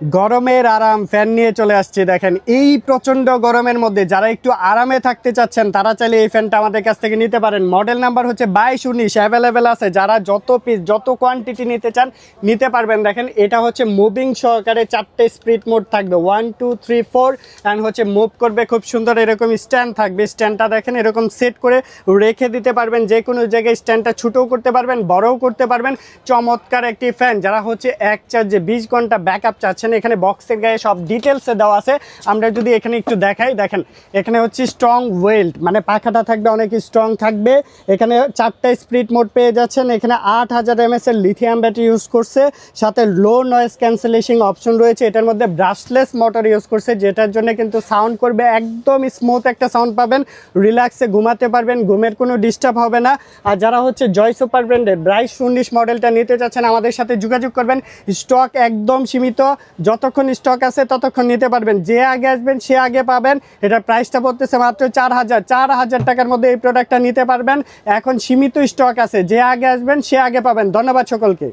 গরমের আরাম ফ্যান নিয়ে চলে আসছে। দেখেন এই প্রচণ্ড গরমের মধ্যে যারা একটু আরামে থাকতে চাচ্ছেন তারা চাইলে এই ফ্যানটা আমাদের কাছ থেকে নিতে পারেন। মডেল নাম্বার হচ্ছে 2219, অ্যাভেলেবেল আছে। যারা যত পিস যত কোয়ান্টিটি নিতে চান নিতে পারবেন। দেখেন এটা হচ্ছে মুভিং সহকারে 4টে স্পিড মোড থাকবে, 1 2 3 4, অ্যান্ড হচ্ছে মুভ করবে খুব সুন্দর। এরকম স্ট্যান্ড থাকবে, স্ট্যান্ডটা দেখেন এরকম সেট করে রেখে দিতে পারবেন। যে কোনো জায়গায় স্ট্যান্ডটা ছোটও করতে পারবেন, বড়ও করতে পারবেন। চমৎকার একটি ফ্যান। যারা হচ্ছে এক চার্জে 20 ঘন্টা ব্যাকআপ চাচ্ছেন, এখানে বক্সের গায়ে সব ডিটেলসে দেওয়া আছে। আমরা যদি এখানে একটু দেখাই, দেখেন এখানে হচ্ছে স্ট্রং ওয়েল্ড, মানে পাখাটা থাকবে অনেক স্ট্রং থাকবে। এখানে 4টা স্পিড মোড পেয়ে যাচ্ছেন। এখানে 8000 mAh এর লিথিয়াম ব্যাটারি ইউজ করছে, সাথে লো নয়েজ ক্যান্সেলেশন অপশন রয়েছে। এটার মধ্যে ব্রাশলেস মোটর ইউজ করছে, যেটার জন্য কিন্তু সাউন্ড করবে একদম স্মুথ একটা সাউন্ড পাবেন। রিল্যাক্সে ঘুমাতে পারবেন, ঘুমের কোনো ডিস্টার্ব হবে না। আর যারা হচ্ছে জয় সুপার ব্র্যান্ডের 2219 মডেলটা নিতে চাচ্ছেন আমাদের সাথে যোগাযোগ করবেন। স্টক একদম সীমিত, যতক্ষণ স্টক আছে ততক্ষণ নিতে পারবেন। যে আগে আসবেন সে আগে পাবেন। এটার প্রাইসটা পড়তেছে মাত্র 4000 টাকার মধ্যে এই প্রোডাক্টটা নিতে পারবেন। এখন সীমিত স্টক আছে, যে আগে আসবেন সে আগে পাবেন। ধন্যবাদ সকলকে।